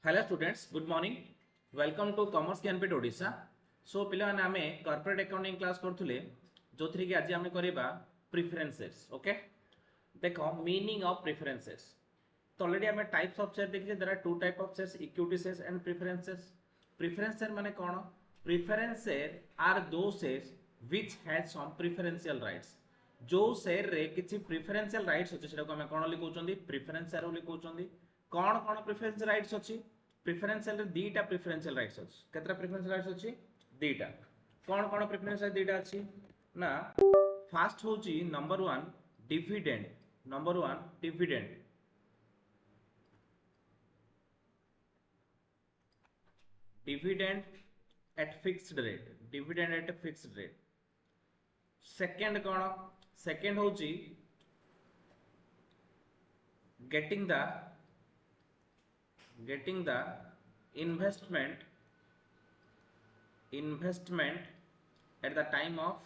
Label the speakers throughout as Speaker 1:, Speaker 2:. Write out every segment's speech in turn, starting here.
Speaker 1: Hello students, good morning. Welcome to Commerce Canpit Odisha. So पिलाने आमे corporate accounting class करथुले जोथि कि आज आमे करिबा preferences. Okay? देखो meaning of preferences. तो already आमे types of shares देखिए there are two type of shares, equity shares and preferences. Preference share माने कौन? Preference share are those shares which has some preferential rights. जो share रे किछि preferential rights अछि सेटा को हम कोन लिखौचंदी प्रिफरेंस शेयर बोली कहउचंदी कोन कोन प्रिफरेंस राइट्स अछि प्रिफरेंशियल रे दीटा प्रिफरेंशियल राइट्स अछि केतरा प्रिफरेंशियल राइट्स अछि दीटा कोन कोन प्रिफरेंशियल दीटा अछि ना फर्स्ट होची number 1 dividend number 1 dividend dividend at fixed rate dividend at fixed rate second कोन सेकंड होची getting the investment at the time of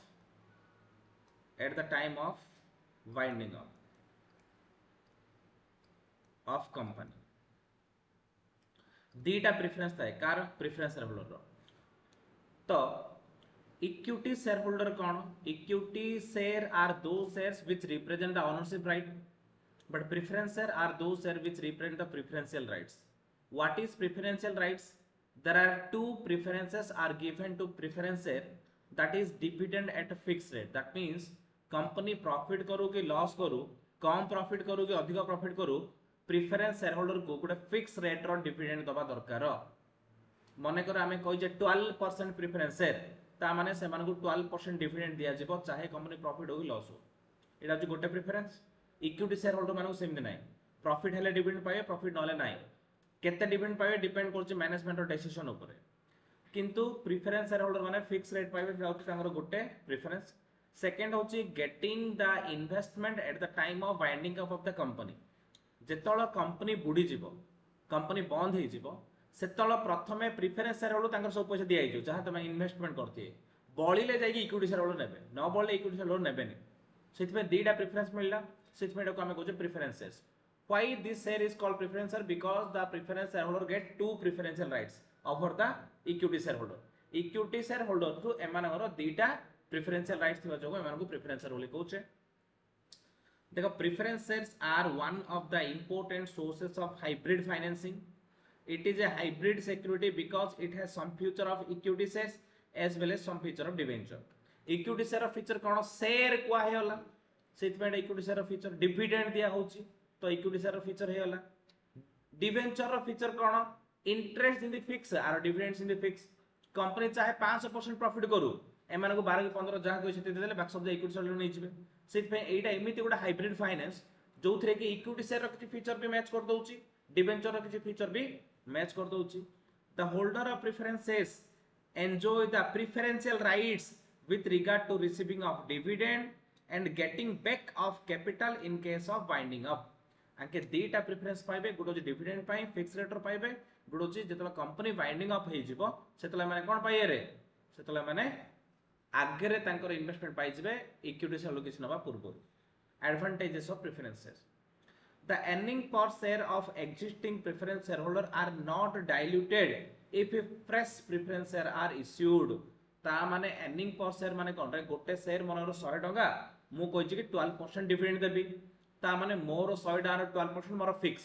Speaker 1: winding up of company दीटा preference थाए कार प्रेफरेंस शेयर होल्डर तो equity share holder कौन equity share are those shares which represent the ownership right but preference share are those shares which represent the preferential rights. What is preferential rights? There are two preferences are given to preference share, that is dividend at a fixed rate. That means company profit करू कि loss करू कम profit करू कि अधिक profit करू preference shareholder को गोटे fixed rate रो dividend दबा दरकार मने कर आमे कहि जे 12% preference share ता माने से मानको 12% dividend दिया जिवो चाहे कंपनी प्रॉफिट हो कि लॉस हो एटा जे गोटे प्रेफरेंस इक्विटी शेयर होल्डर मानको सेमति नाही प्रॉफिट हेले डिविडेंड पाए प्रॉफिट नले नाही केते डिविडेंड पाए डिपेंड करछि मैनेजमेंट रो डिसीजन ऊपर किंतु प्रेफरेंस शेयर होल्डर माने फिक्स रेट पाए जाउछि तांगर गोटे प्रेफरेंस सेकंड होछि getting the investment at the time of winding up of the company जेतळ कंपनी बुडी जिवो कंपनी बंद हे जिवो सेतळ प्रथमे प्रेफरेंस शेयर होल्डर तांगर सब पैसा दिया हिजो जहां तमे इन्वेस्टमेंट करथिए बळीले जाई इक्विटी शेयर होल्डर नेबे न बळले इक्विटी शेयर होल्डर नेबेनी सेतमे दीटा प्रेफरेंस मिलला सेतमे को हमें कहू preferences why this share is called preference share because the preference shareholder get two preferential rights over the equity shareholder through एमानगर दीटा preferential rights थिबा जोगो एमान को preference share बोली कहूचे देखो preference shares are one of the important sources of hybrid financing it is a hybrid security because it has some feature of equity shares as well as some feature of debenture equity share feature कोन share को हेला सेतमे equity share feature dividend दिया होची तो equity share feature हे होला debenture feature कोन interest in the fix or dividends in the fix company चाहे 5% प्रॉफिट करू एमान को 12 कि 15 जहा कोइ सेते देले बाकी सब इक्विटी शेयर नै जिवे सेतमे एटा एमिति गोटा हाइब्रिड फाइनेंस जोथरे कि इक्विटी शेयर किछि फीचर भी मैच कर दोउची डिवेंचर किछि फीचर भी मैच कर दोउची the holder of preferences enjoy the preferential rights with regard to receiving of dividend and getting back of capital in case of winding up आके दीटा preference पाइबे गुडो जे डिविडेंड पाइ fix rate रो पाइबे गुडो जे जेतला company winding up हे जिवो सेतला माने कोन पाइए रे सेतला माने आगरे तांकर इन्वेस्टमेंट पाइ जिवे इक्विटी शेयर लोकेशन नबा पूर्व advantages of preferences the earning per share of existing preference shareholder are not diluted if a fresh preference share are issued ता माने अर्निंग पर शेयर माने कोन रे गोटे शेयर मनर 100 टका मु कहै छी कि 12% डिविडेंड देबी ता माने मोर 100 टार 12% मोर फिक्स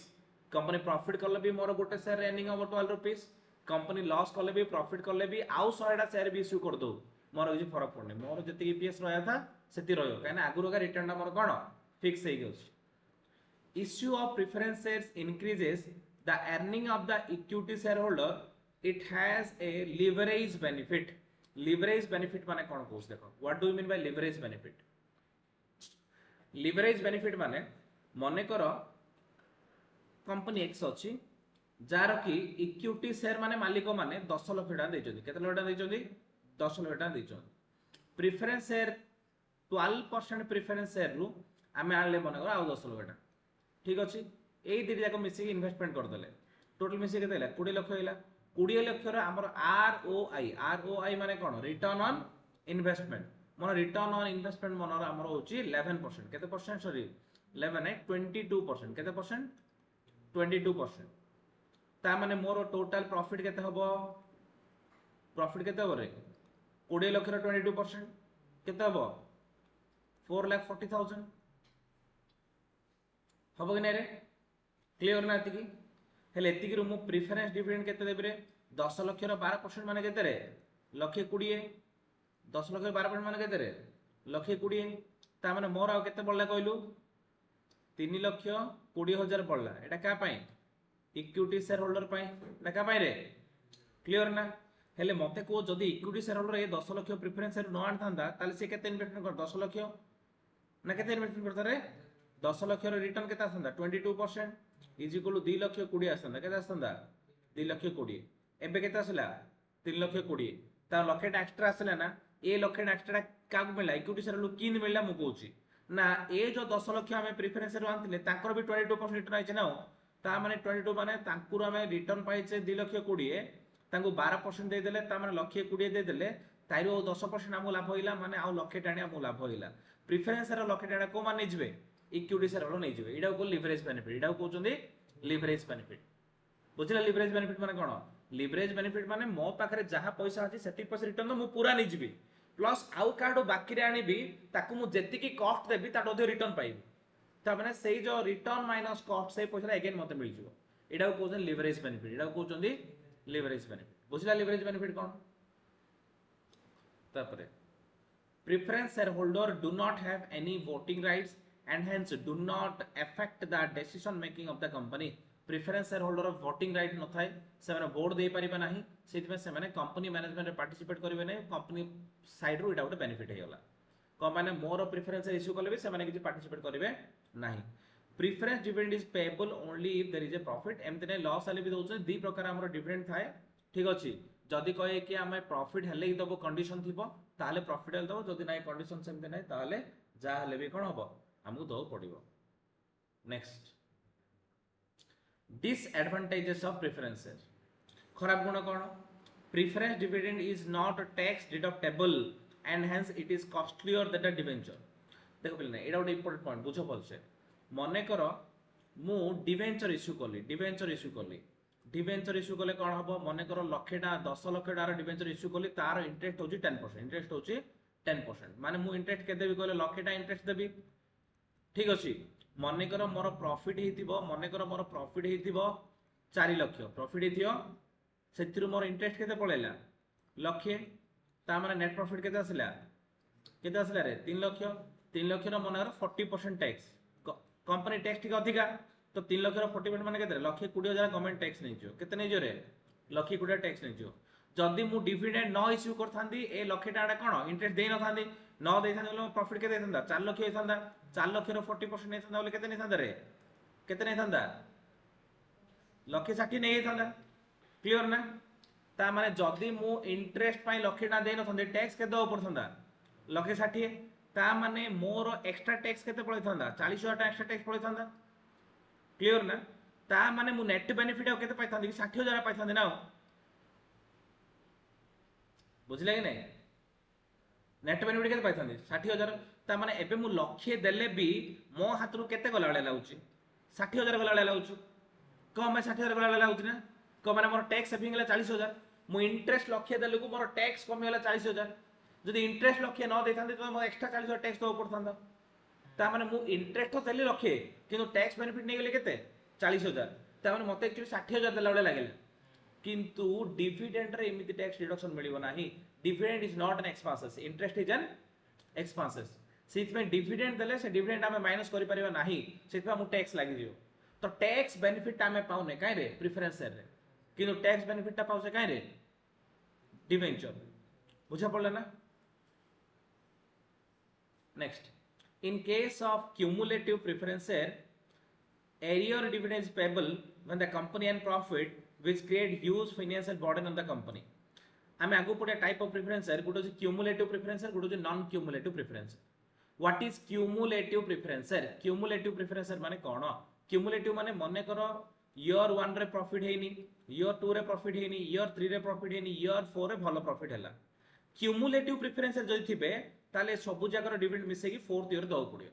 Speaker 1: कंपनी प्रॉफिट करले भी मोर गोटे share earning over 12 rupees company loss करले भी प्रॉफिट करले भी आउ 100 टा शेयर भी इश्यू कर दो मोर କିଛି फरक पड़ने मोर जति ईपीएस रहया था सेति रहयो काना आगुरो का रिटर्न मोर कोन फिक्स हे गयो issue of preference shares increases the earning of the equity shareholder it has a leverage benefit leverage benefit माने कोन कोस देखो what do you mean by leverage benefit माने मने करो कंपनी एक्स अछि जार कि इक्विटी शेयर माने मालिक माने 10 लाख टका दैछथि केते लाख टका दैछथि 10 लाख टका दैछथि प्रेफरेंस शेयर 12% प्रेफरेंस शेयर रु आमे आले मने करो आ 10 लाख टका ठीक अछि एई दिरि जाको मिसी इन्वेस्टमेंट कर देले टोटल मिसी केते हैला 20 लाख हैला 20 लाख रो हमर आरओआई माने कोन रिटर्न ऑन इन्वेस्टमेंट मन रिटर्न ऑन इन्वेस्टमेंट मन हमर होची 11% केते परसेंट सॉरी 11 है 22% केते परसेंट 22% ता माने मोर टोटल प्रॉफिट केते हबो प्रॉफिट केते हबो रे 20 लाख रो 22% केते हबो 4,40,000 हबो कि नै रे क्लियर ना एतिकी हेले एतिकी रो मु प्रेफरेंस डिविडेंड केते देबे रे 10 लाख रो 12% माने केते रे 1,20,000 10 लाख रो 12% माने केते रे 1,20,000 ता माने मोर आ केते पड़ला कहलु 3,20,000 पड़ला एटा का पाए इक्विटी शेयर होल्डर पाए एटा का पाए रे क्लियर ना हेले मते को जदी इक्विटी शेयर होल्डर ए 10 लाख प्रेफरेंस शेयर न आनथांदा ताले से केते इन्वेस्टमेंट कर 10 लाख ना केते इन्वेस्टमेंट करता रे 10 लाख रो रिटर्न केते आसंदा 22% इज इक्वल टू 2,20,000 आसंदा केते आसंदा 2,20,000 एबे केते आसला 3,20,000 ता लक्षटा एक्स्ट्रा आसला ना ए लक्षटा एक्स्ट्रा का मिला इक्विटी शेयर होल्डर किन मिला मु कहूची ना ए जो 10 लाख हमें प्रेफरेंस शेयर आनथिले ताकर भी 22% रिटर्न आइছে ना ता माने 22 माने तांकुर हमें रिटर्न पाइছে 2,20,000 तांको 12% दे देले ता माने 1,20,000 दे देले ताइरो 10% हमु लाभ होइला माने आ लक्ष टाणी हमु लाभ होइला प्रेफरेंस शेयर लक्ष टाणी को माने जिवे इक्विटी शेयर होल्डर नै जिवे एडा को लिवरेज बेनिफिट एडा को कहउचंदी लिवरेज बेनिफिट बुझिला लिवरेज बेनिफिट माने कोन लिवरेज बेनिफिट माने मो पाखरे जहा पैसा अछि सेति पैसा रिटर्न मु पूरा नै जिबी प्लस आउ कार्ड बाकी रे आनिबी ताकू मु जेतिकी कॉस्ट देबी ता अधिक रिटर्न पाइबी ता माने सेई जो रिटर्न माइनस कॉस्ट से पैसा अगेन मते मिल जिवो एडा को कहउचंदी लिवरेज बेनिफिट एडा को कहउचंदी लिवरेज बेनिफिट बुझिला लिवरेज बेनिफिट कोन तापरे preference shareholder do not have any voting rights and hence do not affect the decision making of the company preference shareholder voting right न थाए से माने वोट दे परिबा नाही सेति में से माने कंपनी मैनेजमेंट रे पार्टिसिपेट करिवे नै कंपनी साइड रो इटा उटे बेनिफिट हे गला को माने मोर प्रेफरेंस इश्यू करले भी से माने किछि पार्टिसिपेट करिवे नाही preference dividend is payable only if there is a profit एमते नै लॉस आले भी दोछ दी प्रकार हमर डिविडेंड थाए ठीक अछि जदि कहे कि हमें प्रॉफिट हेले ही दबो कंडीशन थिबो ताले प्रॉफिट हेले दबो जदि नै कंडीशन सेमते नै ताले जा हेले भी कोन हबो हमहु दो पड़िबो नेक्स्ट डिसएडवांटेजेस ऑफ प्रेफरेंसेस खराब गुण कोन preference dividend is not tax deductible and hence it is costlier than the debenture देखो पिले एडा ଗୋଟେ इंपोर्टेंट पॉइंट बुझो भलसे मने करो मु डिवेंचर इश्यू कली डिवेंचर इश्यू कले कोन हबो मने करो लक्षटा 10 लाख डिवेंचर इश्यू कली तार इंटरेस्ट होची 10% इंटरेस्ट होची 10% माने मु इंटरेस्ट के देबी कहले लक्षटा इंटरेस्ट देबी ठीक अछि मने करो मोर प्रॉफिट हेतिबो मने करो मोर प्रॉफिट हेतिबो 4 लाख प्रॉफिट हेतियो सेतिरु मोर इंटरेस्ट केते पळेला लक्ष ता माने नेट प्रॉफिट केते आसला रे 3 लाख रो मने 40% टैक्स कंपनी टैक्स ठीक अधिका तो 3 लाख रो 40% माने केते 1,20,000 गवर्नमेंट टैक्स नै जो केते नै जो रे 1,20,000 टैक्स नै जो जदी मु डिविडेंड न इश्यू करथांदी ए लक्षटा कोन इंटरेस्ट देई न थांदी न देई थांदी प्रॉफिट केते थांदा 4 लाख हे थांदा 4 लाख रो 40% नै थांदा बोले केते नै थांदा रे केते नै थांदा 1,60,000 नै थांदा क्लियर ना ता माने जदी मु इंटरेस्ट पई लक्षटा देई न थांदी टैक्स केते दो परथांदा 1,60,000 ता माने मोर एक्स्ट्रा टैक्स केते पळै थांदा 40,000 टा एक्स्ट्रा टैक्स पळै थांदा क्लियर ना ता माने मु नेट बेनिफिट केते पाइ थांदी 60,000 पाइ थांदी ना बुझले कि नै नेट बेनिफिट केते पाइ थांदी 60,000 ता माने एबे मु लक्ष्य देले भी मो हातरु केते गला वाला लाउची 60,000 गला वाला लाउची को मैं 60,000 गला वाला लाउची ना को माने मोर टैक्स सेविंग हला 40,000 मु इंटरेस्ट लक्ष्य देले को मोर टैक्स कमी हला 40,000 जदी इंटरेस्ट लक्ष्य न दे थांदी तो मो एक्स्ट्रा 40,000 टैक्स दो पड़थांदा ता माने मु इंटरेस्ट तो देले लक्ष्य किंतु टैक्स बेनिफिट नै गेले केते 40,000 ता माने मते एक्चुअली 60,000 देला वाला लागेला किंतु डिविडेंड रे इमिति टैक्स डिडक्शन मिलिबो नाही dividend is not an expenses interest is an expenses सेति में डिविडेंड देले से डिविडेंड हमें माइनस करि परिबा नाही सेति में मु टैक्स लागि दियो तो टैक्स बेनिफिट हमें पाउने काई रे प्रेफरेंस रे किंतु टैक्स बेनिफिट ता पाउसे काई रे डिवेंचर बुझा पड़ला ना next in case of cumulative preference share arrear dividend is payable when the company and profit which create huge financial burden on the company आम आगु पड़े टाइप ऑफ प्रेफरेंस शेयर गोटे क्यूमुलेटिव प्रेफरेंस शेयर गोटे non cumulative preference what is cumulative preference share cumulative preference share माने कोन cumulative माने मने करो year 1 रे प्रॉफिट हेनी ईयर 2 रे प्रॉफिट हेनी ईयर 3 रे प्रॉफिट हेनी ईयर 4 रे भलो प्रॉफिट हैला क्यूमुलेटिव प्रेफरेंस शेयर जदि थिबे ताले सबु जगर डिविडेंड मिसे की फोर्थ ईयर दो पड़ियो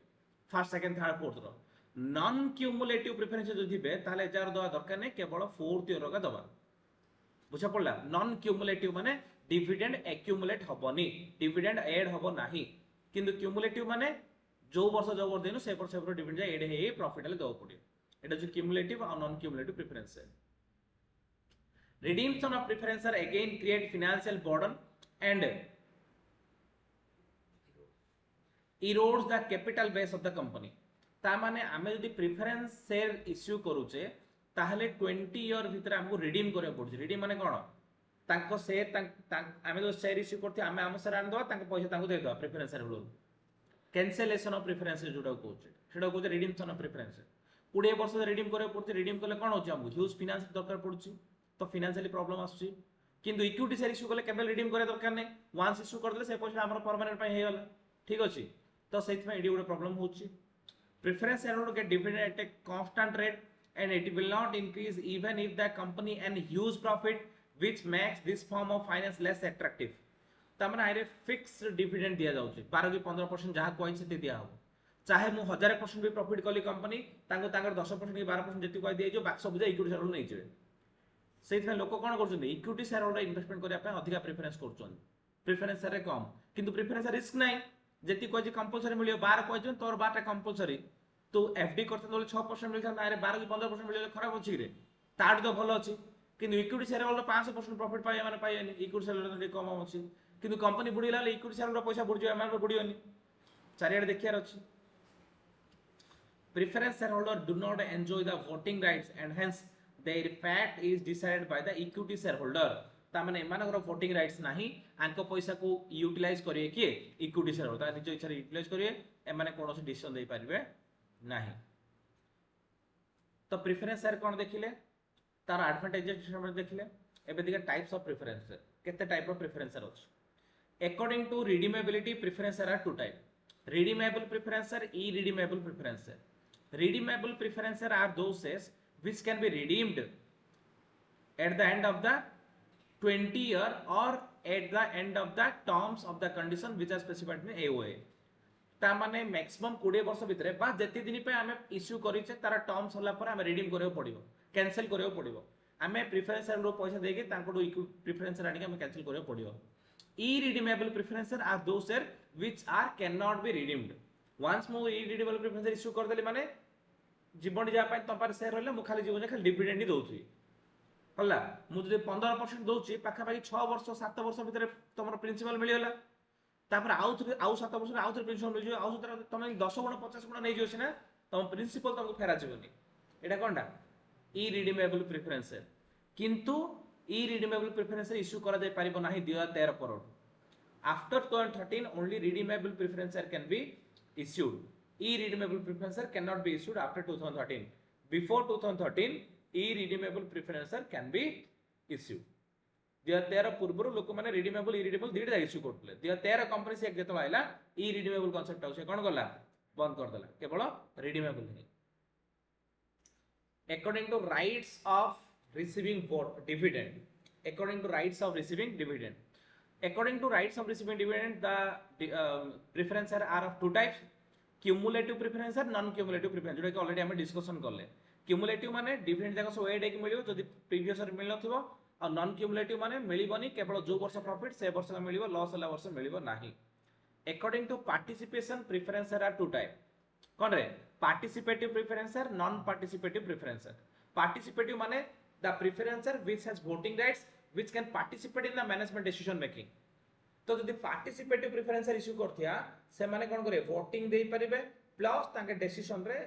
Speaker 1: फर्स्ट सेकंड थर्ड फोर्थ रो नॉन क्यूमुलेटिव प्रेफरेंस जो थिबे ताले जार दवा दरकार नै केवल फोर्थ ईयर का दवा बुझा पड़ला नॉन क्यूमुलेटिव माने डिविडेंड एक्यूमुलेट हबनी डिविडेंड ऐड हबो नाही किंतु क्यूमुलेटिव माने जो वर्ष देनु से वर्ष डिविडेंड ऐड हे प्रॉफिट ले दो पड़े एटा जो क्यूमुलेटिव और नॉन क्यूमुलेटिव प्रेफरेंस है redemption of preference are again create financial burden and erodes the capital base of the company ता माने आमे जदि प्रेफरेंस शेयर इश्यू करूचे ताहले 20 ईयर भीतर हमको रिडीम करे पड़छ रिडीम माने कोन तांको शेयर आमे जो शेयर इश्यू करथि आमे हम शेयर आन दवा तांको पैसा तांको दे दवा प्रेफरेंस शेयर होलो कैंसिलेशन ऑफ प्रेफरेंस जोडा कहूचे सेडा कहूचे रिडीमशन ऑफ प्रेफरेंस 20 वर्ष रिडीम करे पड़छ रिडीम करले कोन होछ हमको ह्यूज फाइनेंस दरकार पड़छ तो फाइनेंशियली प्रॉब्लम आछी किंतु इक्विटी शेयर इश्यू करले केबल रिडीम करे दरकार नै वांस इश्यू कर देले से पैसा हमर परमानेंट पय हे गला ठीक अछि तो सेति में एडी गुडे प्रॉब्लम होछि preference share holder get dividend at a constant rate and it will not increase even if the company and huge profit which makes this form of finance less attractive तमने आइरे fixed dividend दिया जाउछि 12 कि 15% जहा कोइ से दिया हो चाहे मु 1000% भी प्रॉफिट कली कंपनी तांको तांगर 10% कि 12% जति कोइ दिए जो बाक्स बुझा इक्विटी शेयर होल्डर नै जेबे सेइथमे लोक कोन करछन इक्विटी शेयर होल्डर इन्वेस्टमेंट करिया पे अधिका प्रेफरेंस करछन प्रेफरेंस शेयर कम किंतु प्रेफरेंस रिस्क नै जति कोइ जे कंपलसरी मिलियो 12 कोइ जन तोर 12 टा कंपलसरी तो एफडी करते तो 6% मिलता ना 12 कि 15% मिले खराब अछि रे ताड तो भलो अछि किंतु इक्विटी शेयर होल्डर 5% प्रॉफिट पाए माने पाएनी इक्विटी शेयर होल्डर कम अछि किंतु कंपनी बुडीला इक्विटी शेयर होल्डर पैसा बुडजो एमान बुडियोनी चारियाडे देखियार अछि preference share holder do not enjoy the voting rights and hence their fate is decided by the equity share holder ता माने एमानकर वोटिंग राइट्स नाही आनको पैसा को यूटिलाइज करिए कि इक्विटी शेयर होल्डर निज इच्छा यूटिलाइज करिए एमाने कोनोसी डिसीजन दे पारिबे नहीं तो प्रेफरेंस शेयर कोन देखिले तार एडवांटेजेस हम देखिले एबे दिका टाइप्स ऑफ प्रेफरेंस केते टाइप ऑफ प्रेफरेंस शेयर अछि according to redeemability preference share are two type redeemable preference share irredeemable preference share redeemable preference share are those shares which can be redeemed at the end of the 20 year और at the end of the terms of the condition which are specified in AOA ता माने maximum 20 वर्ष भितरे बा जति दिन पे हमें इश्यू करिचे तारा टर्म्स होला पर हमें रिडीम करियो पड़िबो कैंसिल करियो पड़िबो हमें प्रेफरेंस शेयर रो पैसा देके तांको प्रेफरेंस शेयर आनी हमें कैंसिल करियो पड़िबो इरिडीमेबल प्रेफरेंस शेयर आर दो share which are can not be redeemed once मो इरिडीमेबल प्रेफरेंस शेयर इश्यू कर देली माने जीवन जा पाए तम पर शेयर होले मु खाली जीवन खाली डिविडेंड ही दोउछी हला मु जदि 15% दोउची पाखा पाखी 6 वर्ष 7 वर्ष भितरे तमरो प्रिंसिपल मिली होला तापर आउ 7 वर्ष आउ प्रिंसिपल मिल जो आउ तमे 10 गुण 50 गुण नै जो छै ना तम प्रिंसिपल तमको फेरा जबनी एटा कोनडा इरिडीमेबल प्रेफरेंस शेयर किंतु इरिडीमेबल प्रेफरेंस शेयर इश्यू करा जाय परिबो नाही 2013 पर after 2013 only redeemable preference share can be issued irredeemable preference share can not be issued after 2013 before 2013 irredeemable preference share can be issued 2013 पूर्व लोक माने redeemable irredeemable दीटा issue करथले 2013 company से एक जेतो आइला इरिडीमेबल कांसेप्ट से कोन गला बंद कर देला केवल रिडीमेबल नहीं according to rights of receiving dividend according to rights of receiving dividend according to rights of receiving dividend the preference are of two types cumulative preference और नॉन क्यूमुलेटिव प्रेफरेंस जोटा कि ऑलरेडी हम discussion करले cumulative माने dividend जाक सो add एक मिलियो जदि प्रीवियस ईयर मिल नथिबो और नॉन क्यूमुलेटिव माने मिलिबोनी केवल जो वर्ष प्रॉफिट से वर्ष में मिलिबो लॉस वाला वर्ष मिलिबो नाही according to participation preference are two type कोन रे participative preference are non participative preference participative माने the preference which has voting rights which can participate in the management decision making तो जदि पार्टिसिपेटिव प्रेफरेंस इश्यू करथिया से माने कोन करे voting देई परिबे प्लस ताके डिसीजन रे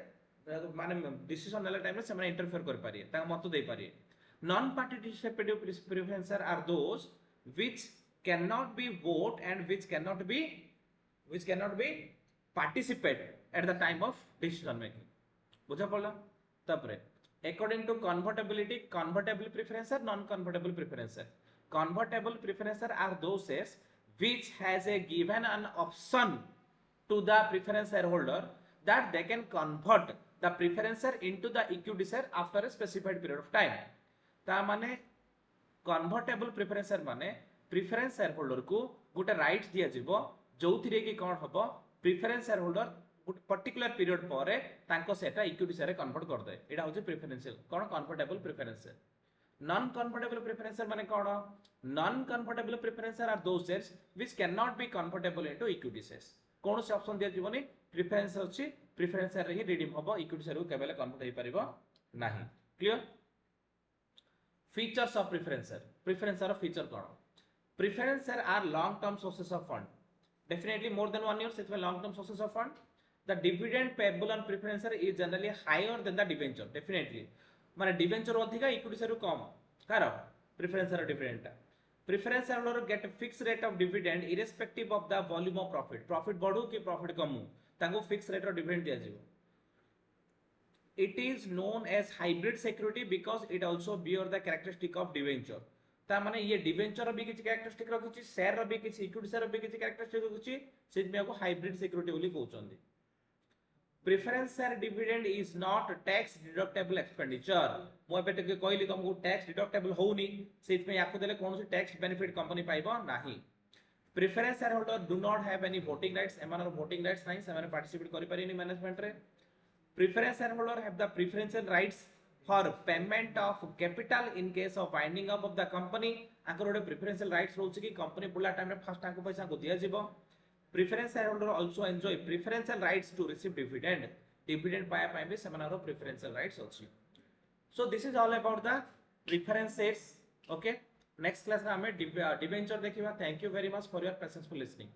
Speaker 1: माने डिसीजन नेला टाइम रे से माने इंटरफेयर कर पारिए ता मत देई पारिए non participative preference are those which can not be vote and which can not be participate at the time of decision making बुझा पड़ला तबरे according to convertible preference non convertible preference convertible preferences are those shares which has a given an option to the preference shareholder that they can convert the preference share into the equity share after a specified period of time ता माने convertible preference share माने preference shareholder को गोटे rights दिया जिवो जोथिरे कि कोन हबो preference shareholder particular period पर तांको सेटा इक्विटी शेयर कन्वर्ट कर दे एटा होची प्रेफरेंशियल कोन convertible preferential non convertible preferential माने कोन non convertible preferential are those shares which can not be convertible into equity shares कोन से ऑप्शन दिया जीवनी प्रेफरेंस अछि प्रेफरेंशियल रे ही रिडीम होबो इक्विटी शेयर को केबेले कन्वर्ट होई परिबो नाही clear features of preferential feature कोन preferential are long term sources of fund definitely more than 1 year set long term sources of fund the dividend payable on preferential is generally higher than the debenture definitely माने debenture अधिका equity share कम car preferential dividend ता preferential row get fixed rate of dividend irrespective of the volume of profit बढ़ू कि profit कमू ताको fixed rate of dividend दिया जिवो it is known as hybrid security because it also bear the characteristic of debenture ता माने ये debenture भी किछि कैरेक्टरिस्टिक रखुछि शेयर रो भी किछि इक्विटी शेयर भी किछि कैरेक्टरिस्टिक रखुछि सेज में को हाइब्रिड सिक्योरिटी बोली कहउचंदी preference share dividend is not tax deductible expenditure मो एबे तक कहली तुमको टैक्स डिडक्टेबल होउनी सेज में याको देले कोनोसी टैक्स बेनिफिट कंपनी पाइबो नाही preference share holder do not have any voting rights एमानर वोटिंग राइट्स नाही सेमाने पार्टिसिपेट करि परिनी मैनेजमेंट रे preference share holder have the preferential rights for payment of capital in case of winding up of the company आकर ओडे preferential rights रोच की company बुला time में फर्स्ट टाइम को पैसा को दिया जिवो preference share holder also enjoy preferential rights to receive dividend पाया पाए भी सेमानर प्रेफरेंशियल राइट्स अछि so this is all about the preference shares okay next class में हमें डिबेंचर देखिबा thank you very much for your patience for listening